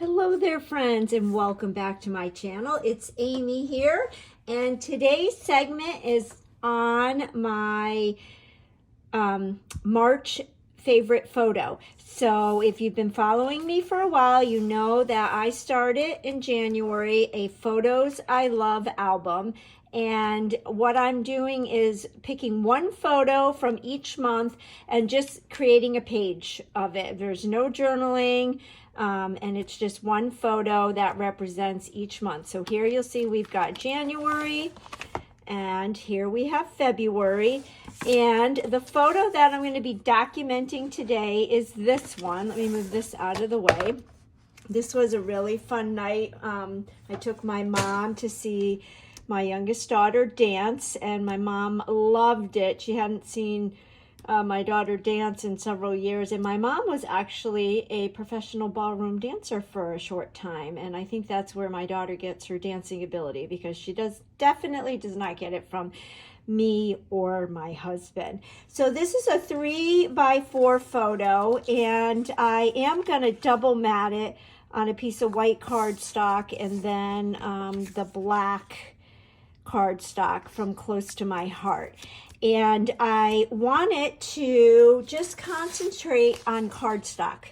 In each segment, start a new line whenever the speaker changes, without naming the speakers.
Hello there, friends, and welcome back to my channel. It's Amy here, and today's segment is on my March favorite photo. So if you've been following me for a while, you know that I started in January a Photos I Love album. And what I'm doing is picking one photo from each month and just creating a page of it. There's no journaling. And it's just one photo that represents each month. So here you'll see we've got January, and here we have February. And the photo that I'm going to be documenting today is this one. Let me move this out of the way. This was a really fun night. I took my mom to see my youngest daughter dance, and my mom loved it. She hadn't seen my daughter dance in several years, and my mom was actually a professional ballroom dancer for a short time, and I think that's where my daughter gets her dancing ability, because she definitely does not get it from me or my husband. So this is a 3x4 photo, and I am going to double mat it on a piece of white cardstock and then the black cardstock from Close to My Heart. And I wanted to just concentrate on cardstock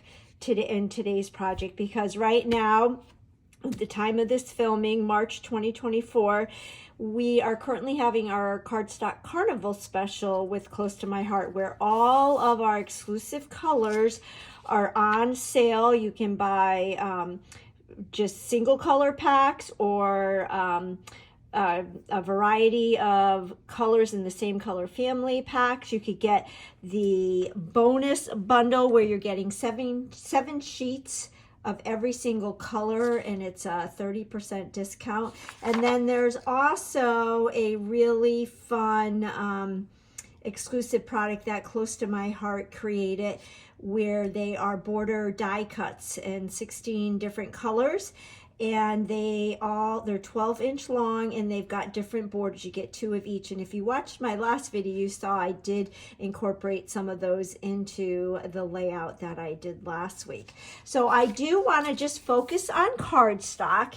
in today's project, because right now, at the time of this filming, March 2024, we are currently having our Cardstock Carnival special with Close to My Heart, where all of our exclusive colors are on sale. You can buy just single color packs or a variety of colors in the same color family packs. You could get the bonus bundle where you're getting seven sheets of every single color, and it's a 30% discount. And then there's also a really fun exclusive product that Close to My Heart created, where they are border die cuts in 16 different colors. And they're 12-inch long, and they've got different borders. You get 2 of each. And if you watched my last video, you saw I did incorporate some of those into the layout that I did last week. So I do want to just focus on cardstock.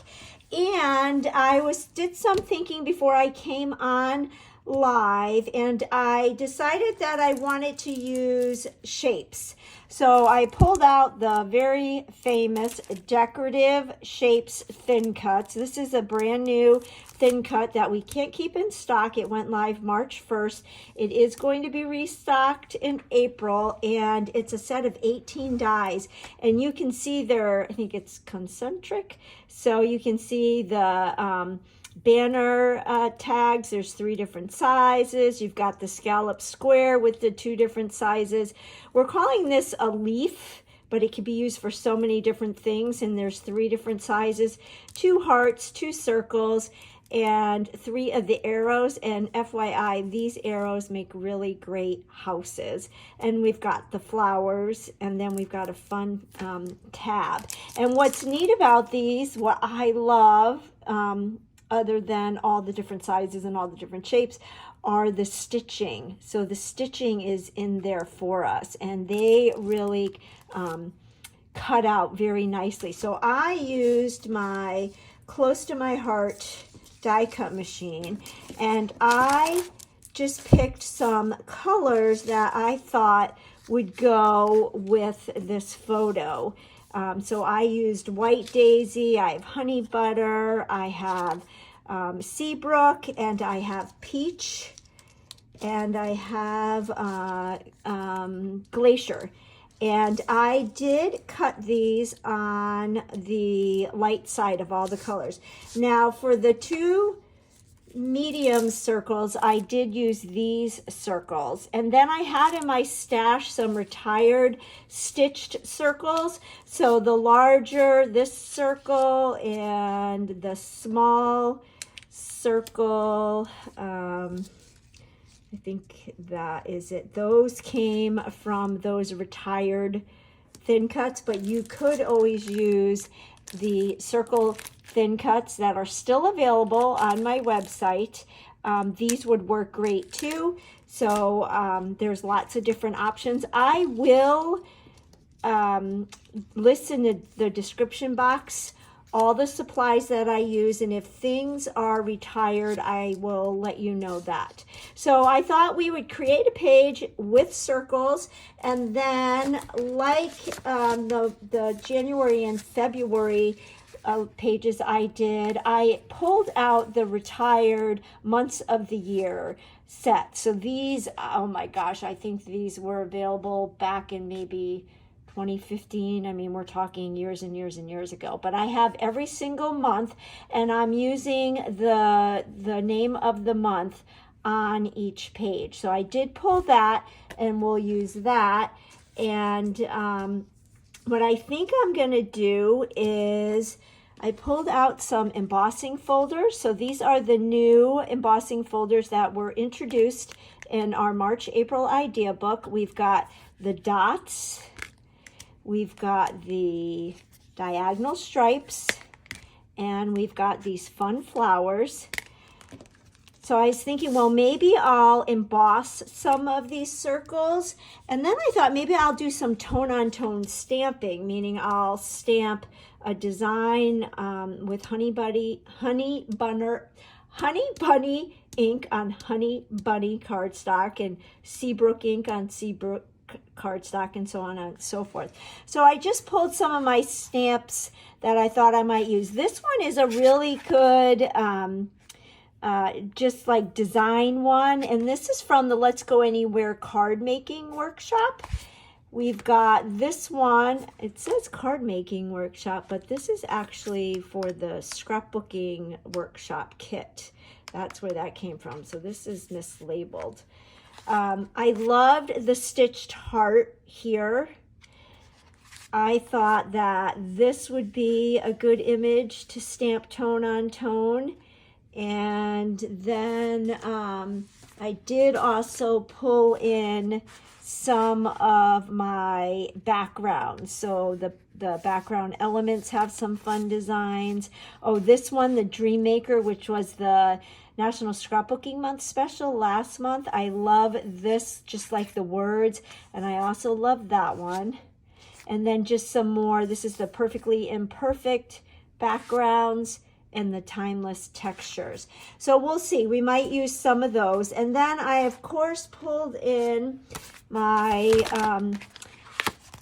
And I did some thinking before I came on live, and I decided that I wanted to use shapes. So I pulled out the very famous Decorative Shapes Thin Cuts. This is a brand new thin cut that we can't keep in stock. It went live March 1st. It is going to be restocked in April, and it's a set of 18 dies. And you can see I think it's concentric. So you can see the banner tags. There's 3 different sizes. You've got the scallop square with the 2 different sizes. We're calling this a leaf, but it can be used for so many different things. And there's 3 different sizes: 2 hearts, 2 circles, and 3 of the arrows. And FYI, these arrows make really great houses. And we've got the flowers, and then we've got a fun tab. And what's neat about these, what I love, other than all the different sizes and all the different shapes, are the stitching. So the stitching is in there for us, and they really cut out very nicely. So I used my Close to My Heart die cut machine, and I just picked some colors that I thought would go with this photo. So I used White Daisy, I have Honey Butter, I have Seabrook, and I have Peach, and I have Glacier. And I did cut these on the light side of all the colors. Now for the 2 medium circles, I did use these circles. And then I had in my stash some retired stitched circles. So the larger, this circle, and the small circle, I think that is it. Those came from those retired thin cuts, but you could always use the circle thin cuts that are still available on my website. These would work great too. So there's lots of different options. I will lists in the description box all the supplies that I use, and if things are retired, I will let you know that. So I thought we would create a page with circles, and then like the January and February pages I did, I pulled out the retired months of the year set. So these, oh my gosh, I think these were available back in maybe 2015. I mean, we're talking years and years and years ago, but I have every single month, and I'm using the name of the month on each page. So I did pull that, and we'll use that. And what I think I'm going to do is I pulled out some embossing folders. So these are the new embossing folders that were introduced in our March-April idea book. We've got the dots, we've got the diagonal stripes, and we've got these fun flowers. So I was thinking, well, maybe I'll emboss some of these circles. And then I thought maybe I'll do some tone-on-tone stamping, meaning I'll stamp a design with Honey Bunny ink on Honey Bunny cardstock, and Seabrook ink on Seabrook cardstock, and so on and so forth. So I just pulled some of my stamps that I thought I might use. This one is a really good just like design one, and this is from the Let's Go Anywhere card making workshop. We've got this one, it says card making workshop, but this is actually for the scrapbooking workshop kit. That's where that came from, so this is mislabeled. I loved the stitched heart here. I thought that this would be a good image to stamp tone on tone. And then I did also pull in some of my backgrounds. So the background elements have some fun designs. Oh, this one, the Dream Maker, which was the National Scrapbooking Month special last month. I love this, just like the words, and I also love that one. And then just some more. This is the Perfectly Imperfect backgrounds and the Timeless textures. So we'll see, we might use some of those. And then I of course pulled in my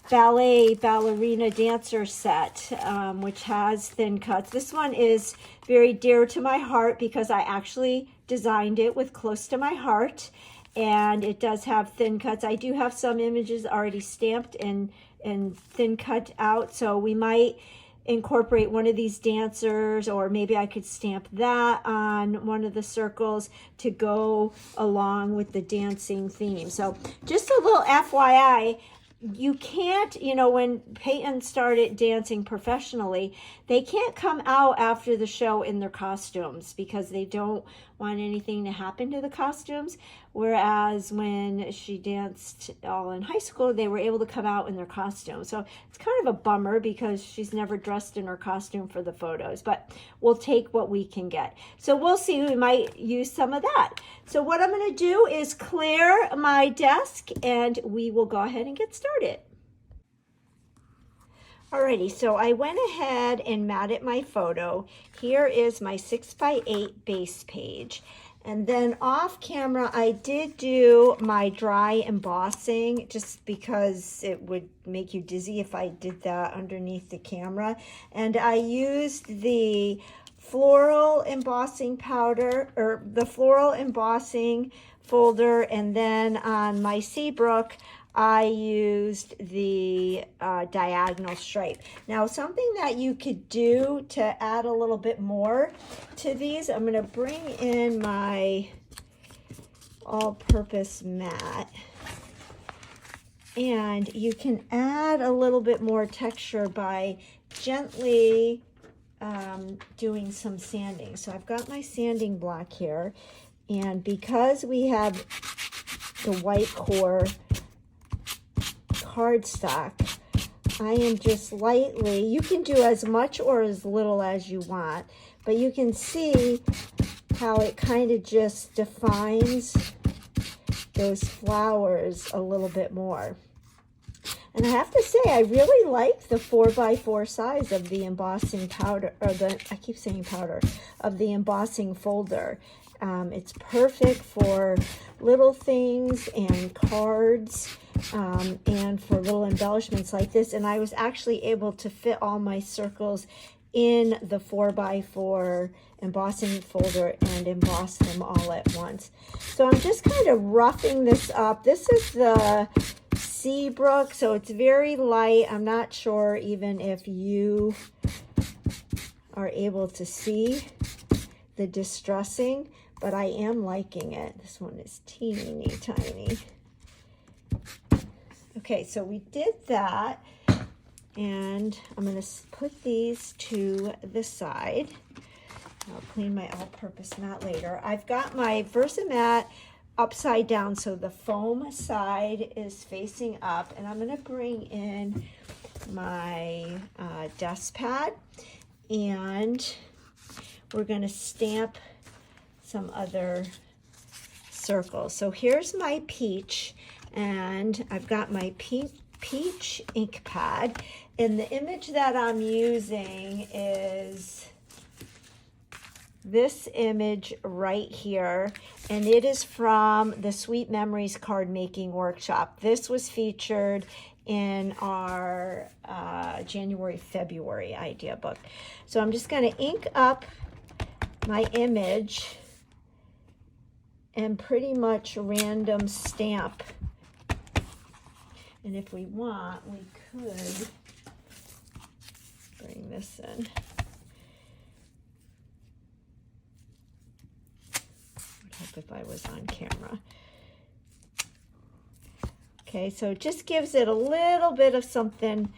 ballerina dancer set, which has thin cuts. This one is very dear to my heart because I actually designed it with close to my heart, and it does have thin cuts. I do have some images already stamped and thin cut out, so we might incorporate one of these dancers, or maybe I could stamp that on one of the circles to go along with the dancing theme. So just a little FYI, you can't, you know, when Peyton started dancing professionally, they can't come out after the show in their costumes because they don't want anything to happen to the costumes. Whereas when she danced all in high school, they were able to come out in their costumes. So it's kind of a bummer because she's never dressed in her costume for the photos, but we'll take what we can get. So we'll see, we might use some of that. So what I'm going to do is clear my desk and we will go ahead and get started. Alrighty, so I went ahead and matted my photo. Here is my 6x8 base page. And then off camera, I did do my dry embossing just because it would make you dizzy if I did that underneath the camera. And I used the floral embossing powder, or the floral embossing folder, and then on my Seabrook, I used the diagonal stripe. Now, something that you could do to add a little bit more to these, I'm going to bring in my all-purpose mat, and you can add a little bit more texture by gently doing some sanding. So I've got my sanding block here, and because we have the white core cardstock, I am just lightly, you can do as much or as little as you want, but you can see how it kind of just defines those flowers a little bit more. And I have to say, I really like the 4x4 size of the embossing powder, or I keep saying powder, of the embossing folder. It's perfect for little things and cards, and for little embellishments like this. And I was actually able to fit all my circles in the 4x4 embossing folder and emboss them all at once. So I'm just kind of roughing this up. This is the Seabrook, so it's very light. I'm not sure even if you are able to see the distressing, but I am liking it. This one is teeny tiny. Okay, so we did that, and I'm going to put these to the side. I'll clean my all-purpose mat later. I've got my Versamat upside down, so the foam side is facing up, and I'm going to bring in my desk pad, and we're going to stamp some other circles. So here's my peach, and I've got my peach ink pad, and the image that I'm using is this image right here, and it is from the Sweet Memories card making workshop. This was featured in our January-February idea book. So I'm just going to ink up my image and pretty much random stamp. And if we want, we could bring this in. I'd hope if I was on camera. Okay, so it just gives it a little bit of something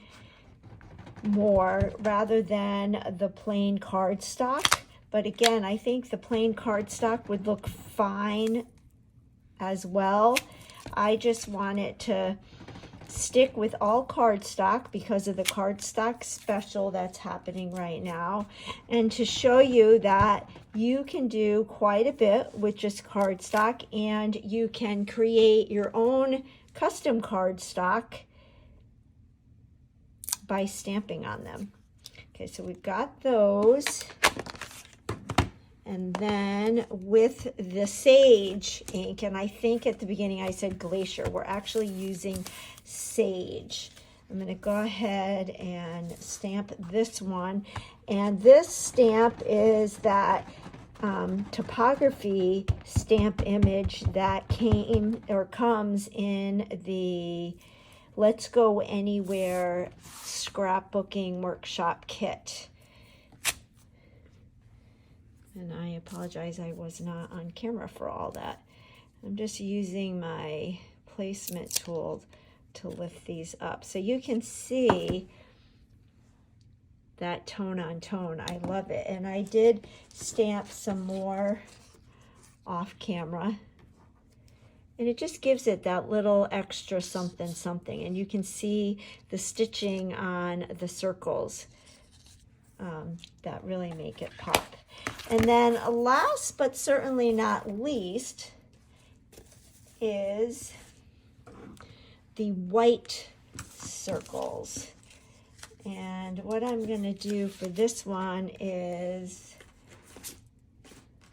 more rather than the plain cardstock. But again, I think the plain cardstock would look fine as well. I just want it to stick with all cardstock because of the cardstock special that's happening right now, and to show you that you can do quite a bit with just cardstock, and you can create your own custom cardstock by stamping on them. Okay, so we've got those. And then with the sage ink, and I think at the beginning I said glacier, we're actually using sage. I'm going to go ahead and stamp this one. And this stamp is that topography stamp image that came or comes in the Let's Go Anywhere scrapbooking workshop kit. And I apologize, I was not on camera for all that. I'm just using my placement tool to lift these up. So you can see that tone on tone. I love it. And I did stamp some more off camera. And it just gives it that little extra something something. And you can see the stitching on the circles that really make it pop. And then last but certainly not least is the white circles. And what I'm going to do for this one is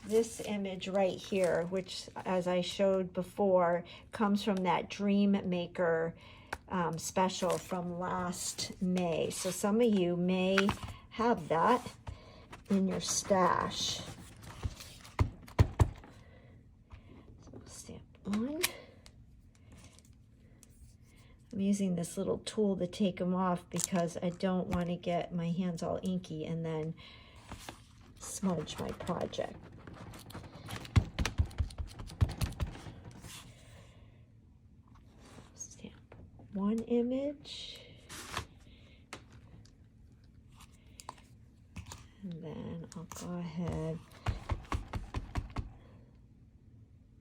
this image right here, which, as I showed before, comes from that Dream Maker special from last May. So some of you may have that in your stash. So stamp one. I'm using this little tool to take them off because I don't want to get my hands all inky and then smudge my project. Stamp one image. And then I'll go ahead.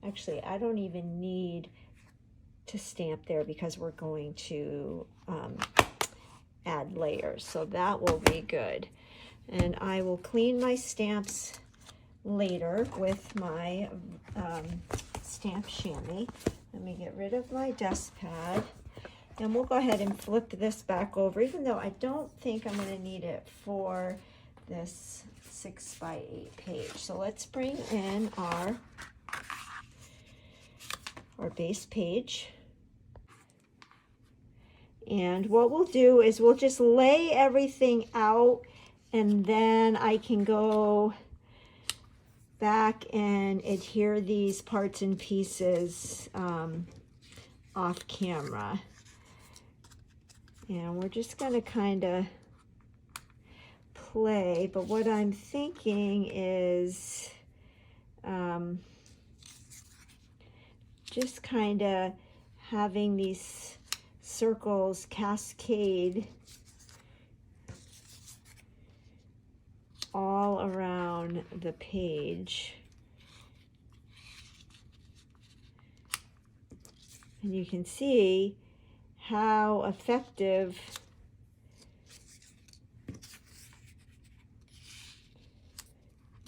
Actually, I don't even need to stamp there because we're going to add layers. So that will be good. And I will clean my stamps later with my stamp chamois. Let me get rid of my desk pad. And we'll go ahead and flip this back over, even though I don't think I'm going to need it for this 6x8 page. So let's bring in our base page. And what we'll do is we'll just lay everything out, and then I can go back and adhere these parts and pieces off camera. And we're just going to kind of play, but what I'm thinking is just kind of having these circles cascade all around the page. And you can see how effective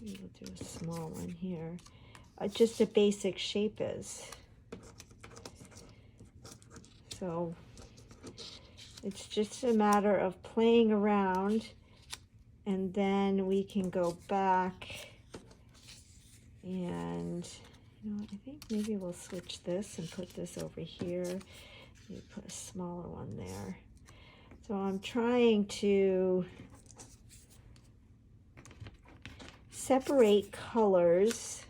we'll do a small one here. Just a basic shape is. So it's just a matter of playing around, and then we can go back and, you know, I think maybe we'll switch this and put this over here. Maybe put a smaller one there. So I'm trying to separate colors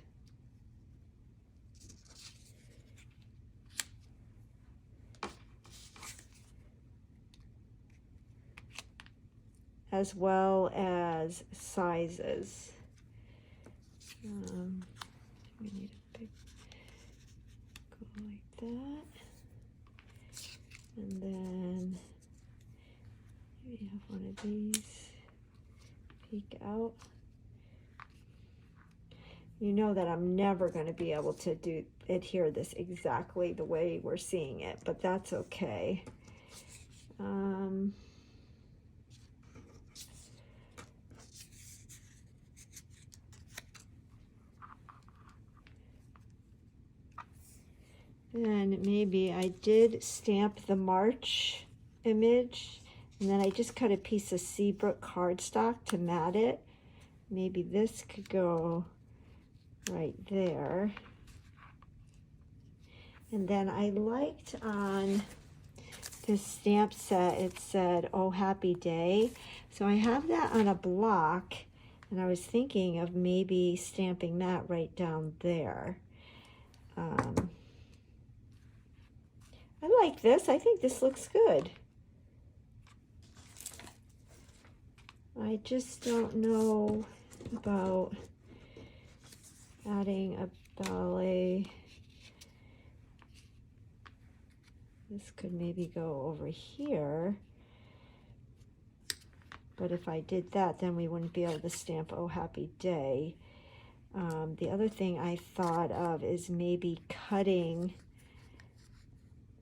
as well as sizes. We need a big, go like that. And then maybe have one of these peek out. You know that I'm never going to be able to adhere this exactly the way we're seeing it, but that's okay. And maybe I did stamp the March image, and then I just cut a piece of Seabrook cardstock to mat it. Maybe this could go right there. And then I liked on this stamp set, it said, "Oh, happy day." So I have that on a block, and I was thinking of maybe stamping that right down there. I like this. I think this looks good. I just don't know about adding a ballet. This could maybe go over here. But if I did that, then we wouldn't be able to stamp "Oh, happy day." The other thing I thought of is maybe cutting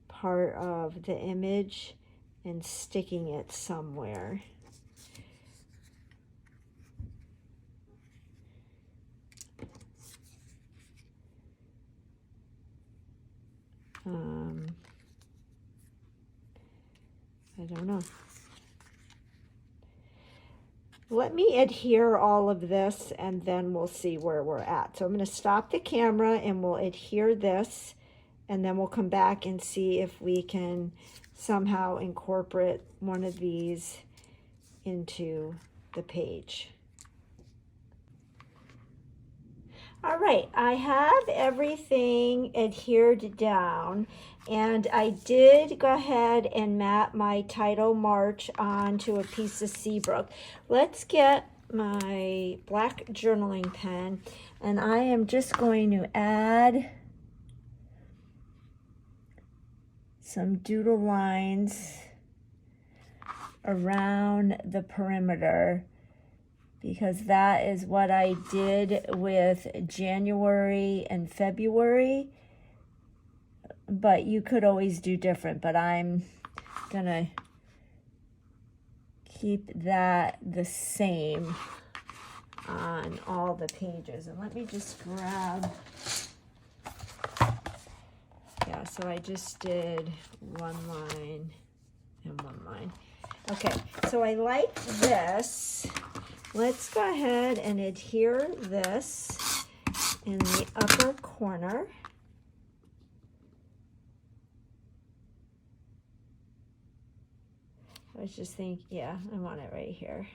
part of the image and sticking it somewhere. I don't know. Let me adhere all of this, and then we'll see where we're at. So I'm going to stop the camera and we'll adhere this, and then we'll come back and see if we can somehow incorporate one of these into the page. All right, I have everything adhered down, and I did go ahead and mat my title March onto a piece of Seabrook. Let's get my black journaling pen, and I am just going to add some doodle lines around the perimeter, because that is what I did with January and February, but you could always do different, but I'm gonna keep that the same on all the pages. And let me just grab, yeah, Yeah, so I just did one line and one line. Okay, so I like this. Let's go ahead and adhere this in the upper corner. I was just thinking, yeah, I want it right here.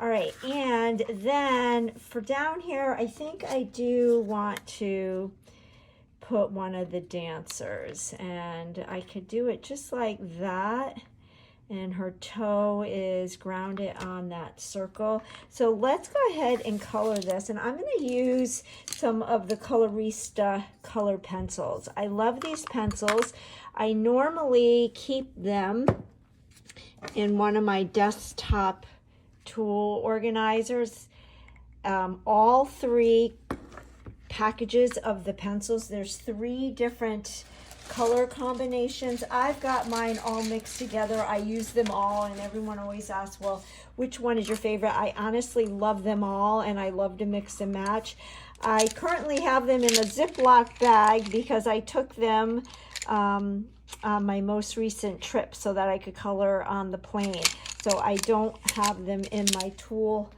All right, and then for down here, I think I do want to put one of the dancers, and I could do it just like that, and her toe is grounded on that circle. So let's go ahead and color this, and I'm going to use some of the Colorista color pencils. I love these pencils. I normally keep them in one of my desktop tool organizers. All three packages of the pencils, there's 3 different color combinations. I've got mine all mixed together. I use them all, and everyone always asks, well, which one is your favorite? I honestly love them all, and I love to mix and match. I currently have them in a Ziploc bag because I took them on my most recent trip so that I could color on the plane. So I don't have them in my tool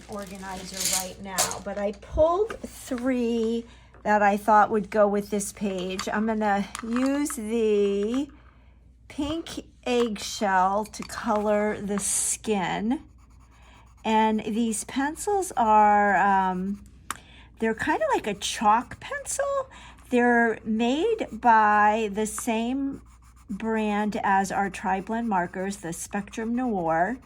organizer right now, but I pulled 3 that I thought would go with this page. I'm gonna use the pink eggshell to color the skin, and these pencils are they're kind of like a chalk pencil. They're made by the same brand as our tri-blend markers, the Spectrum Noir,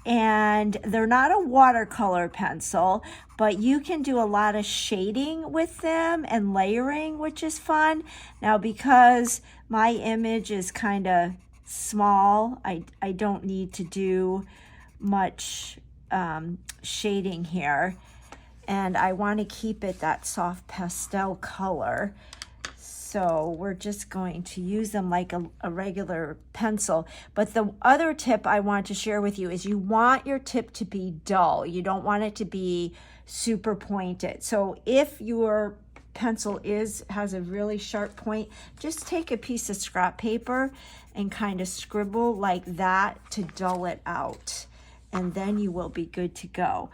and they're not a watercolor pencil, but you can do a lot of shading with them and layering, which is fun. Now, because my image is kind of small, I don't need to do much shading here, and I want to keep it that soft pastel color. So we're just going to use them like a regular pencil. But the other tip I want to share with you is you want your tip to be dull. You don't want it to be super pointed. So if your pencil has a really sharp point, just take a piece of scrap paper and kind of scribble like that to dull it out. And then you will be good to go.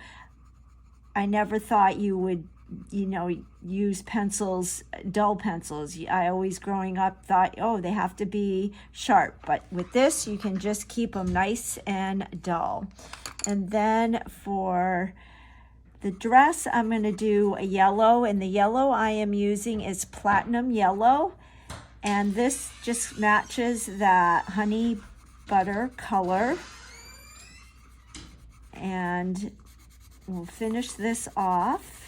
I never thought you would use pencils, dull pencils. I always growing up thought, oh, they have to be sharp. But with this, you can just keep them nice and dull. And then for the dress, I'm going to do a yellow. And the yellow I am using is platinum yellow. And this just matches that honey butter color. And we'll finish this off.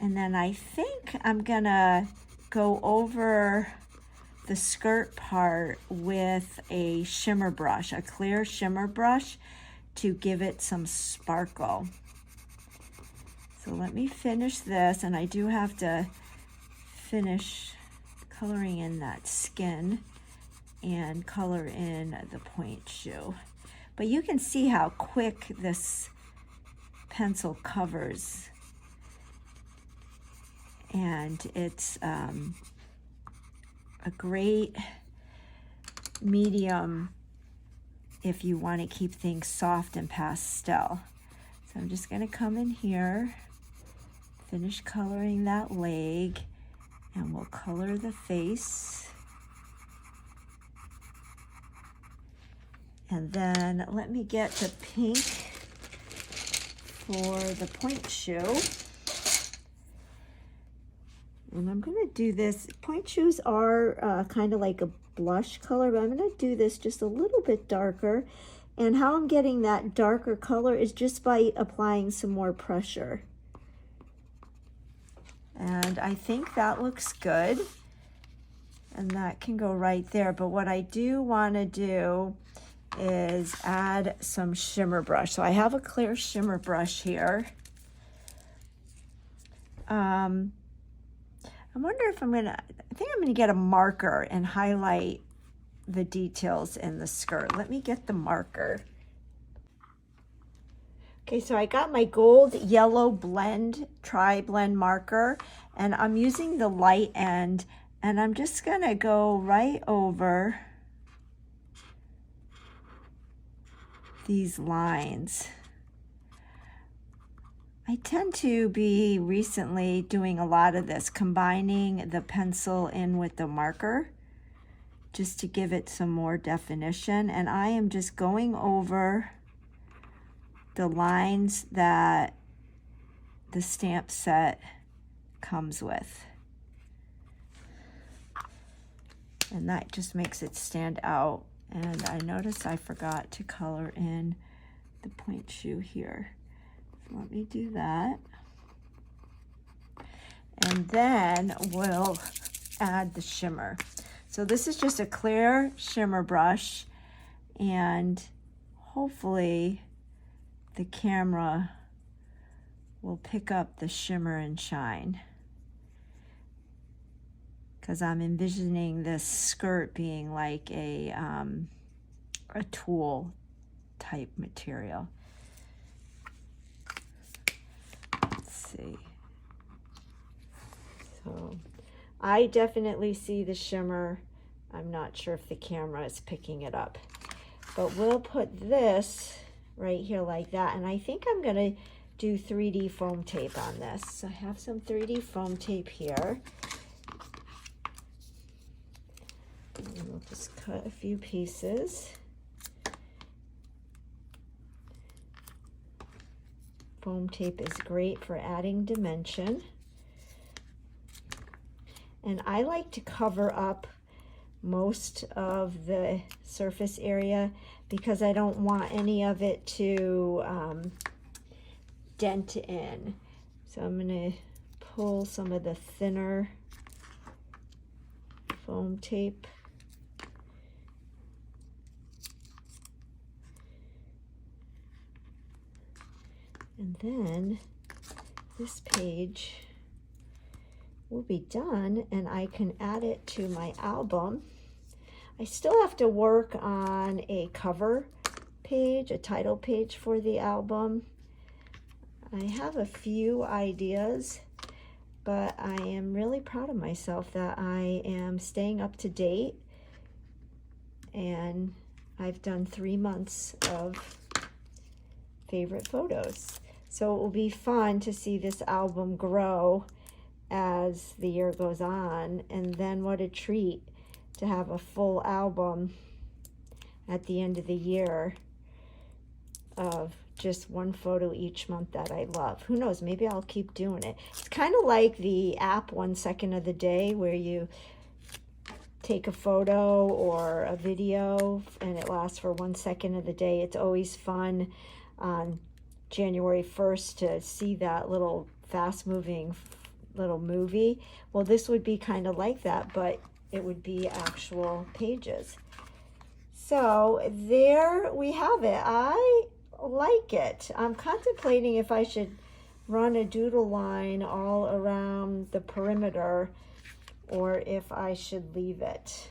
And then I think I'm gonna go over the skirt part with a shimmer brush, a clear shimmer brush, to give it some sparkle. So let me finish this, and I do have to finish coloring in that skin and color in the point shoe. But you can see how quick this pencil covers. And it's a great medium if you want to keep things soft and pastel. So I'm just going to come in here, finish coloring that leg, and we'll color the face. And then let me get the pink for the point shoe. And I'm going to do this. Point shoes are kind of like a blush color, but I'm going to do this just a little bit darker. And how I'm getting that darker color is just by applying some more pressure. And I think that looks good. And that can go right there. But what I do want to do is add some shimmer brush. So I have a clear shimmer brush here. I wonder if I think I'm gonna get a marker and highlight the details in the skirt. Let me get the marker. Okay, so I got my gold yellow blend, tri-blend marker, and I'm using the light end, and I'm just gonna go right over these lines. I tend to be recently doing a lot of this, combining the pencil in with the marker, just to give it some more definition, and I am just going over the lines that the stamp set comes with. And that just makes it stand out. And I noticed I forgot to color in the point shoe here. So let me do that. And then we'll add the shimmer. So this is just a clear shimmer brush, and hopefully the camera will pick up the shimmer and shine, because I'm envisioning this skirt being like a tulle type material. Let's see. So I definitely see the shimmer. I'm not sure if the camera is picking it up, but we'll put this right here like that. And I think I'm gonna do 3D foam tape on this. I have some 3D foam tape here. And we'll just cut a few pieces. Foam tape is great for adding dimension. And I like to cover up most of the surface area because I don't want any of it to dent in. So I'm going to pull some of the thinner foam tape. And then this page will be done, and I can add it to my album. I still have to work on a cover page, a title page for the album. I have a few ideas, but I am really proud of myself that I am staying up to date, and I've done 3 months of favorite photos. So it will be fun to see this album grow as the year goes on, and then what a treat to have a full album at the end of the year of just one photo each month that I love. Who knows, maybe I'll keep doing it. It's kind of like the app 1 second of the day, where you take a photo or a video and it lasts for 1 second of the day. It's always fun on January 1st to see that little fast moving little movie. Well, this would be kind of like that, but it would be actual pages. So there we have it. I like it. I'm contemplating if I should run a doodle line all around the perimeter or if I should leave it.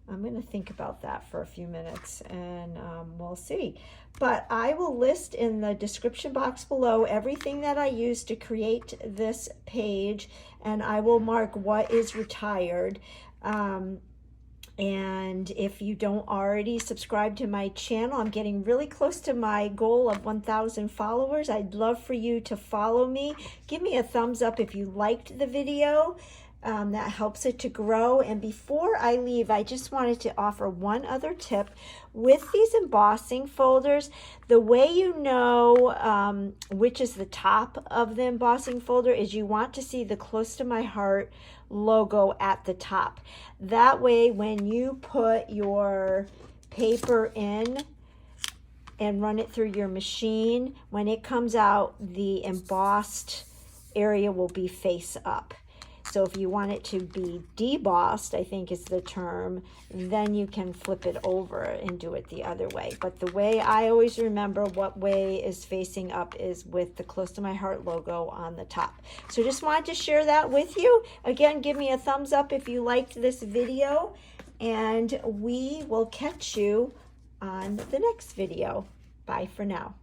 I'm going to think about that for a few minutes, and we'll see. But I will list in the description box below everything that I used to create this page, and I will mark what is retired. And if you don't already subscribe to my channel, I'm getting really close to my goal of 1,000 followers. I'd love for you to follow me. Give me a thumbs up if you liked the video. That helps it to grow. And before I leave, I just wanted to offer one other tip. With these embossing folders, the way you know which is the top of the embossing folder is you want to see the Close to My Heart logo at the top. That way, when you put your paper in and run it through your machine, when it comes out, the embossed area will be face up. So if you want it to be debossed, I think is the term, then you can flip it over and do it the other way. But the way I always remember what way is facing up is with the Close to My Heart logo on the top. So just wanted to share that with you. Again, give me a thumbs up if you liked this video, and we will catch you on the next video. Bye for now.